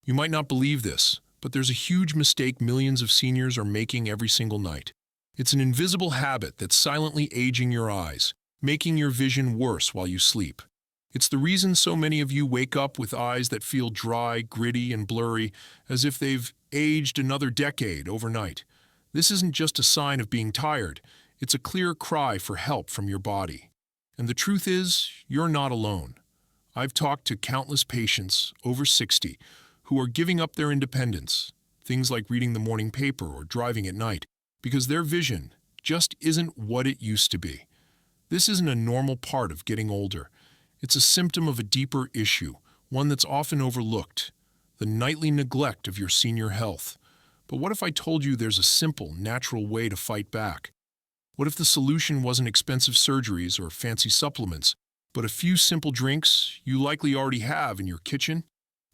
You might not believe this, but there's a huge mistake millions of seniors are making every single night. It's an invisible habit that's silently aging your eyes, making your vision worse while you sleep. It's the reason so many of you wake up with eyes that feel dry, gritty, and blurry, as if they've aged another decade overnight. This isn't just a sign of being tired, it's a clear cry for help from your body. And the truth is, you're not alone. I've talked to countless patients, over 60, who are giving up their independence, things like reading the morning paper or driving at night, because their vision just isn't what it used to be. This isn't a normal part of getting older. It's a symptom of a deeper issue, one that's often overlooked, the nightly neglect of your senior health. But what if I told you there's a simple, natural way to fight back? What if the solution wasn't expensive surgeries or fancy supplements, but a few simple drinks you likely already have in your kitchen?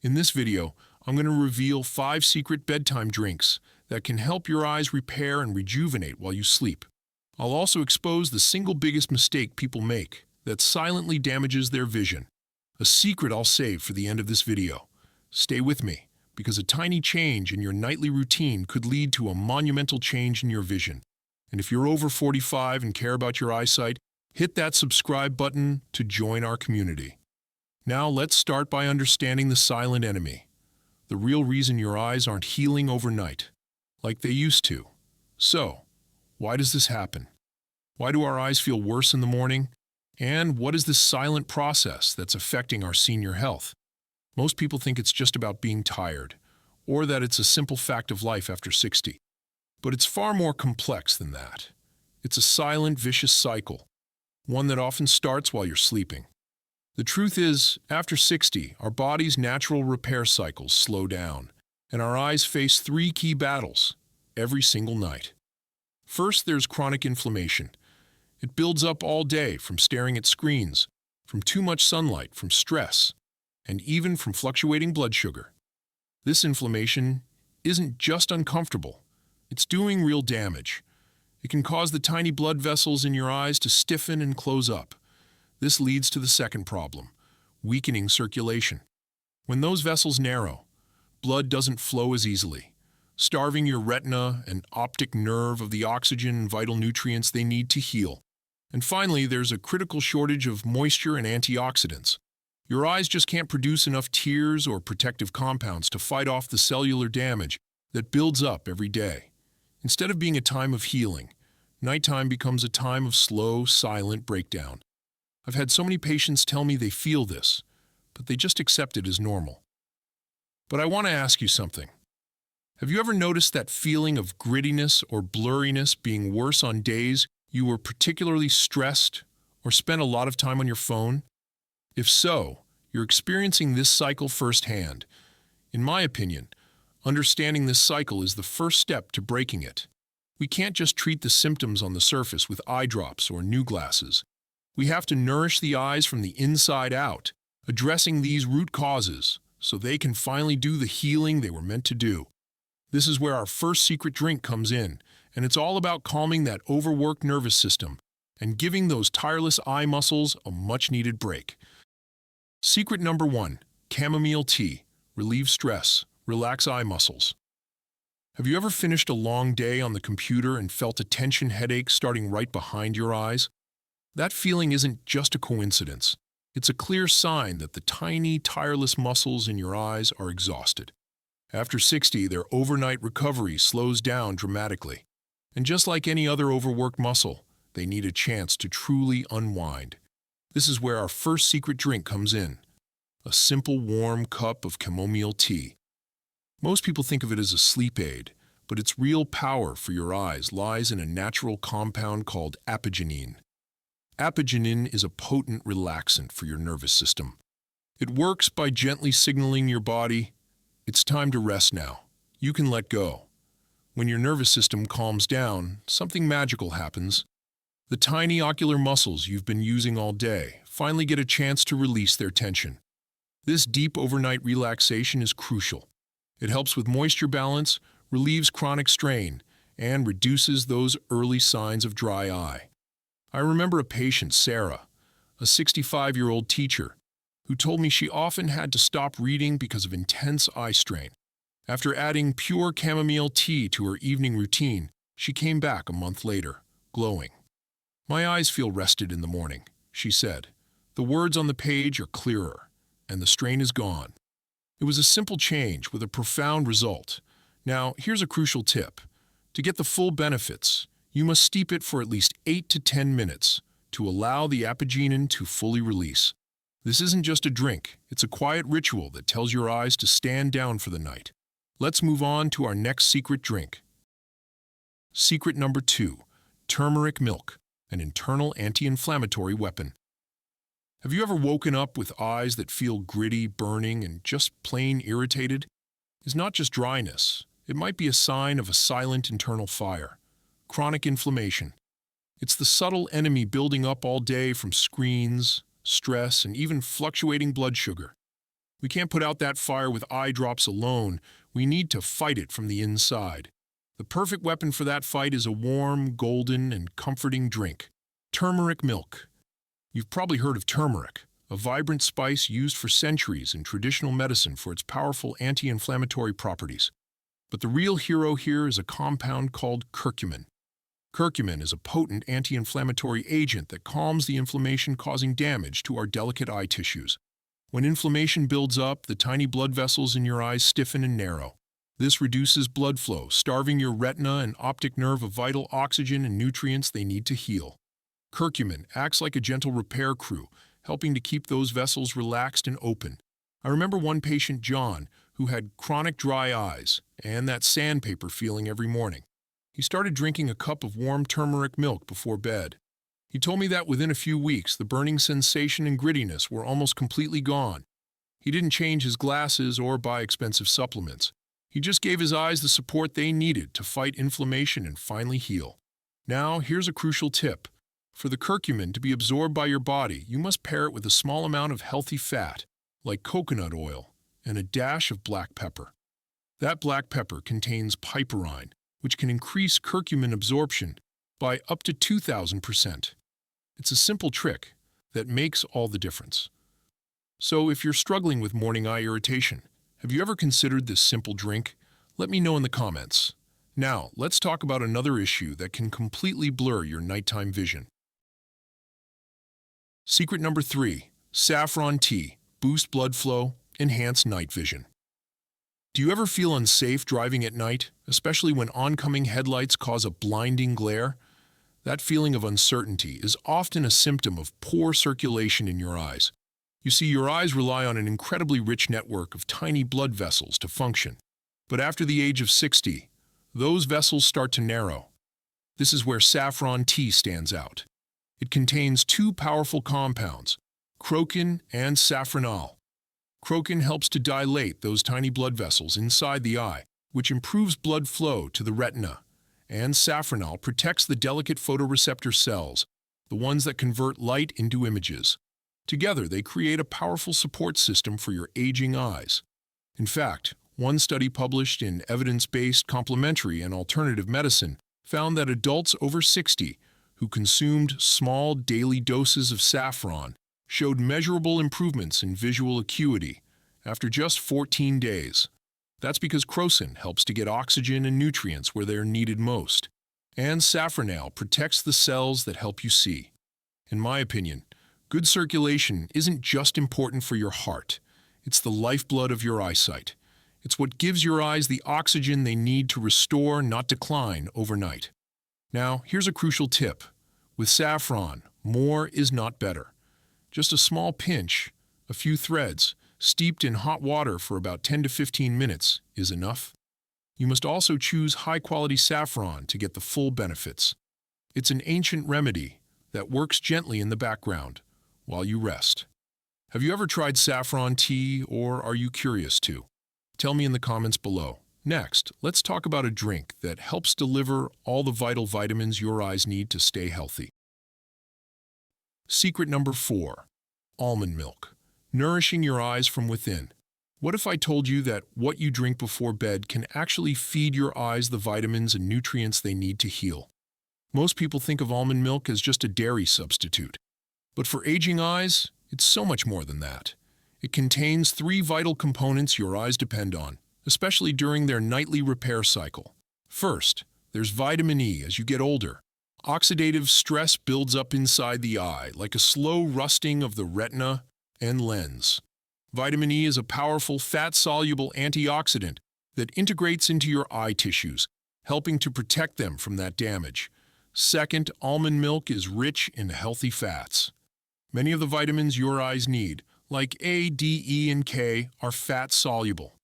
In this video, I'm going to reveal 5 secret bedtime drinks that can help your eyes repair and rejuvenate while you sleep. I'll also expose the single biggest mistake people make that silently damages their vision. A secret I'll save for the end of this video. Stay with me, because a tiny change in your nightly routine could lead to a monumental change in your vision. And if you're over 45 and care about your eyesight, hit that subscribe button to join our community. Now let's start by understanding the silent enemy, the real reason your eyes aren't healing overnight, like they used to. So, why does this happen? Why do our eyes feel worse in the morning? And what is this silent process that's affecting our senior health? Most people think it's just about being tired, or that it's a simple fact of life after 60. But it's far more complex than that. It's a silent, vicious cycle, one that often starts while you're sleeping. The truth is, after 60, our body's natural repair cycles slow down, and our eyes face 3 key battles every single night. First, there's chronic inflammation. It builds up all day from staring at screens, from too much sunlight, from stress, and even from fluctuating blood sugar. This inflammation isn't just uncomfortable, it's doing real damage. It can cause the tiny blood vessels in your eyes to stiffen and close up. This leads to the second problem, weakening circulation. When those vessels narrow, blood doesn't flow as easily, starving your retina and optic nerve of the oxygen and vital nutrients they need to heal. And finally, there's a critical shortage of moisture and antioxidants. Your eyes just can't produce enough tears or protective compounds to fight off the cellular damage that builds up every day. Instead of being a time of healing, nighttime becomes a time of slow, silent breakdown. I've had so many patients tell me they feel this, but they just accept it as normal. But I want to ask you something. Have you ever noticed that feeling of grittiness or blurriness being worse on days you were particularly stressed or spent a lot of time on your phone? If so, you're experiencing this cycle firsthand. In my opinion, understanding this cycle is the first step to breaking it. We can't just treat the symptoms on the surface with eye drops or new glasses. We have to nourish the eyes from the inside out, addressing these root causes so they can finally do the healing they were meant to do. This is where our first secret drink comes in, and it's all about calming that overworked nervous system and giving those tireless eye muscles a much-needed break. Secret number 1, chamomile tea. Relieve stress, relax eye muscles. Have you ever finished a long day on the computer and felt a tension headache starting right behind your eyes? That feeling isn't just a coincidence. It's a clear sign that the tiny, tireless muscles in your eyes are exhausted. After 60, their overnight recovery slows down dramatically. And just like any other overworked muscle, they need a chance to truly unwind. This is where our first secret drink comes in. A simple warm cup of chamomile tea. Most people think of it as a sleep aid, but its real power for your eyes lies in a natural compound called apigenin. Apigenin is a potent relaxant for your nervous system. It works by gently signaling your body, it's time to rest now. You can let go. When your nervous system calms down, something magical happens. The tiny ocular muscles you've been using all day finally get a chance to release their tension. This deep overnight relaxation is crucial. It helps with moisture balance, relieves chronic strain, and reduces those early signs of dry eye. I remember a patient, Sarah, a 65-year-old teacher. who told me she often had to stop reading because of intense eye strain. After adding pure chamomile tea to her evening routine, she came back a month later, glowing. "My eyes feel rested in the morning," she said. "The words on the page are clearer, and the strain is gone." It was a simple change with a profound result. Now, here's a crucial tip. To get the full benefits, you must steep it for at least 8 to 10 minutes to allow the apigenin to fully release. This isn't just a drink, it's a quiet ritual that tells your eyes to stand down for the night. Let's move on to our next secret drink. Secret number 2, turmeric milk, an internal anti-inflammatory weapon. Have you ever woken up with eyes that feel gritty, burning, and just plain irritated? It's not just dryness. It might be a sign of a silent internal fire, chronic inflammation. It's the subtle enemy building up all day from screens, stress, and even fluctuating blood sugar. We can't put out that fire with eye drops alone. We need to fight it from the inside. The perfect weapon for that fight is a warm, golden, and comforting drink. Turmeric milk. You've probably heard of turmeric, a vibrant spice used for centuries in traditional medicine for its powerful anti-inflammatory properties. But the real hero here is a compound called curcumin. Curcumin is a potent anti-inflammatory agent that calms the inflammation causing damage to our delicate eye tissues. When inflammation builds up, the tiny blood vessels in your eyes stiffen and narrow. This reduces blood flow, starving your retina and optic nerve of vital oxygen and nutrients they need to heal. Curcumin acts like a gentle repair crew, helping to keep those vessels relaxed and open. I remember one patient, John, who had chronic dry eyes and that sandpaper feeling every morning. He started drinking a cup of warm turmeric milk before bed. He told me that within a few weeks, the burning sensation and grittiness were almost completely gone. He didn't change his glasses or buy expensive supplements. He just gave his eyes the support they needed to fight inflammation and finally heal. Now, here's a crucial tip. For the curcumin to be absorbed by your body, you must pair it with a small amount of healthy fat, like coconut oil, and a dash of black pepper. That black pepper contains piperine, which can increase curcumin absorption by up to 2,000%. It's a simple trick that makes all the difference. So if you're struggling with morning eye irritation, have you ever considered this simple drink? Let me know in the comments. Now, let's talk about another issue that can completely blur your nighttime vision. Secret number 3, saffron tea, boost blood flow, enhance night vision. Do you ever feel unsafe driving at night, especially when oncoming headlights cause a blinding glare? That feeling of uncertainty is often a symptom of poor circulation in your eyes. You see, your eyes rely on an incredibly rich network of tiny blood vessels to function. But after the age of 60, those vessels start to narrow. This is where saffron tea stands out. It contains 2 powerful compounds, crocin and safranal. Crocin helps to dilate those tiny blood vessels inside the eye, which improves blood flow to the retina, and safranal protects the delicate photoreceptor cells, the ones that convert light into images. Together, they create a powerful support system for your aging eyes. In fact, one study published in Evidence-Based Complementary and Alternative Medicine found that adults over 60 who consumed small daily doses of saffron showed measurable improvements in visual acuity after just 14 days. That's because crocin helps to get oxygen and nutrients where they are needed most, and safranal protects the cells that help you see. In my opinion, good circulation isn't just important for your heart, it's the lifeblood of your eyesight. It's what gives your eyes the oxygen they need to restore, not decline, overnight. Now, here's a crucial tip. With saffron, more is not better. Just a small pinch, a few threads, steeped in hot water for about 10 to 15 minutes is enough. You must also choose high-quality saffron to get the full benefits. It's an ancient remedy that works gently in the background while you rest. Have you ever tried saffron tea, or are you curious to? Tell me in the comments below. Next, let's talk about a drink that helps deliver all the vital vitamins your eyes need to stay healthy. Secret number 4, almond milk, nourishing your eyes from within. What if I told you that what you drink before bed can actually feed your eyes the vitamins and nutrients they need to heal? Most people think of almond milk as just a dairy substitute. But for aging eyes, it's so much more than that. It contains 3 vital components your eyes depend on, especially during their nightly repair cycle. First, there's vitamin E as you get older. Oxidative stress builds up inside the eye, like a slow rusting of the retina and lens. Vitamin E is a powerful fat-soluble antioxidant that integrates into your eye tissues, helping to protect them from that damage. Second, almond milk is rich in healthy fats. Many of the vitamins your eyes need, like A, D, E, and K, are fat-soluble.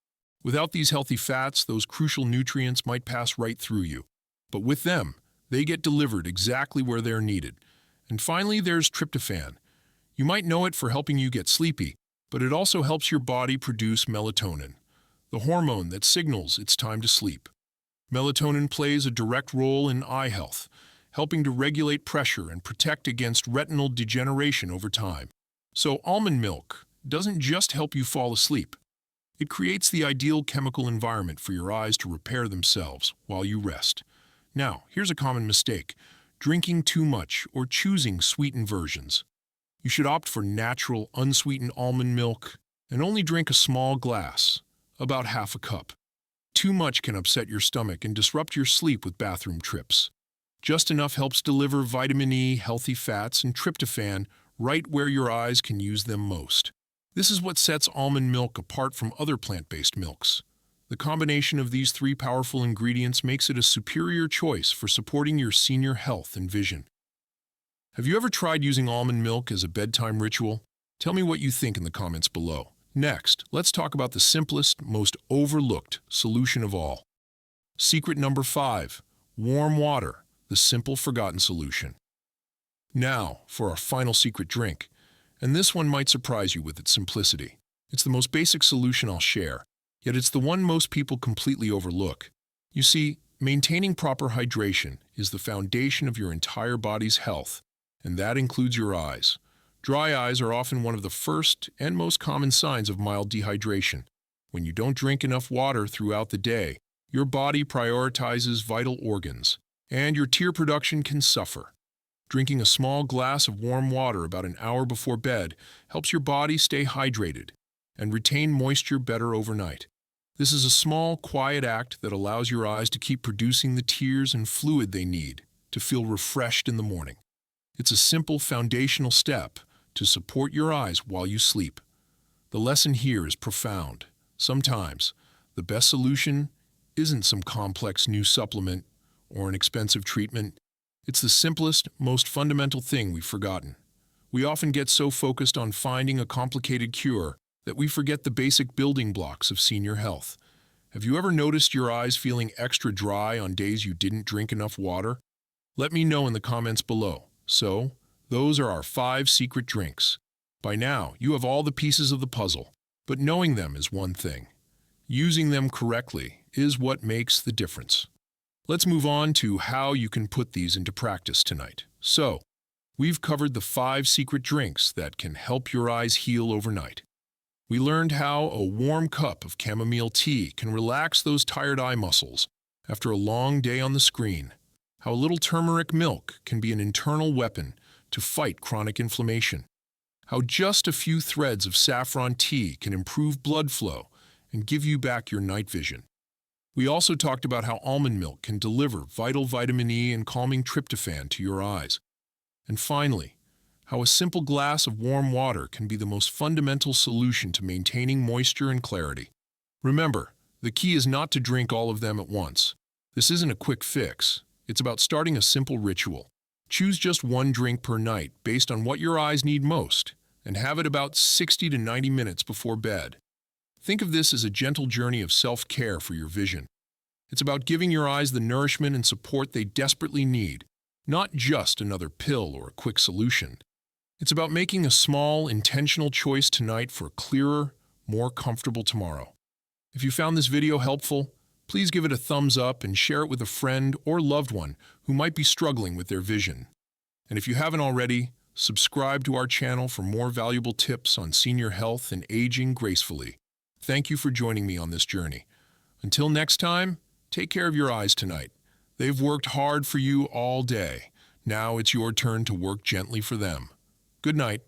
Without these healthy fats, those crucial nutrients might pass right through you. But with them, they get delivered exactly where they're needed. And finally, there's tryptophan. You might know it for helping you get sleepy, but it also helps your body produce melatonin, the hormone that signals it's time to sleep. Melatonin plays a direct role in eye health, helping to regulate pressure and protect against retinal degeneration over time. So almond milk doesn't just help you fall asleep. It creates the ideal chemical environment for your eyes to repair themselves while you rest. Now, here's a common mistake: drinking too much or choosing sweetened versions. You should opt for natural, unsweetened almond milk and only drink a small glass, about half a cup. Too much can upset your stomach and disrupt your sleep with bathroom trips. Just enough helps deliver vitamin E, healthy fats, and tryptophan right where your eyes can use them most. This is what sets almond milk apart from other plant-based milks. The combination of these 3 powerful ingredients makes it a superior choice for supporting your senior health and vision. Have you ever tried using almond milk as a bedtime ritual? Tell me what you think in the comments below. Next, let's talk about the simplest, most overlooked solution of all. Secret number 5, warm water, the simple forgotten solution. Now, for our final secret drink, and this one might surprise you with its simplicity. It's the most basic solution I'll share, yet it's the one most people completely overlook. You see, maintaining proper hydration is the foundation of your entire body's health, and that includes your eyes. Dry eyes are often one of the first and most common signs of mild dehydration. When you don't drink enough water throughout the day, your body prioritizes vital organs, and your tear production can suffer. Drinking a small glass of warm water about an hour before bed helps your body stay hydrated and retain moisture better overnight. This is a small, quiet act that allows your eyes to keep producing the tears and fluid they need to feel refreshed in the morning. It's a simple, foundational step to support your eyes while you sleep. The lesson here is profound. Sometimes, the best solution isn't some complex new supplement or an expensive treatment. It's the simplest, most fundamental thing we've forgotten. We often get so focused on finding a complicated cure that we forget the basic building blocks of senior health. Have you ever noticed your eyes feeling extra dry on days you didn't drink enough water? Let me know in the comments below. So, those are our 5 secret drinks. By now, you have all the pieces of the puzzle, but knowing them is one thing. Using them correctly is what makes the difference. Let's move on to how you can put these into practice tonight. So, we've covered the 5 secret drinks that can help your eyes heal overnight. We learned how a warm cup of chamomile tea can relax those tired eye muscles after a long day on the screen. How a little turmeric milk can be an internal weapon to fight chronic inflammation. How just a few threads of saffron tea can improve blood flow and give you back your night vision. We also talked about how almond milk can deliver vital vitamin E and calming tryptophan to your eyes. And finally, how a simple glass of warm water can be the most fundamental solution to maintaining moisture and clarity. Remember, the key is not to drink all of them at once. This isn't a quick fix. It's about starting a simple ritual. Choose just 1 drink per night based on what your eyes need most, and have it about 60 to 90 minutes before bed. Think of this as a gentle journey of self-care for your vision. It's about giving your eyes the nourishment and support they desperately need, not just another pill or a quick solution. It's about making a small, intentional choice tonight for a clearer, more comfortable tomorrow. If you found this video helpful, please give it a thumbs up and share it with a friend or loved one who might be struggling with their vision. And if you haven't already, subscribe to our channel for more valuable tips on senior health and aging gracefully. Thank you for joining me on this journey. Until next time, take care of your eyes tonight. They've worked hard for you all day. Now it's your turn to work gently for them. Good night.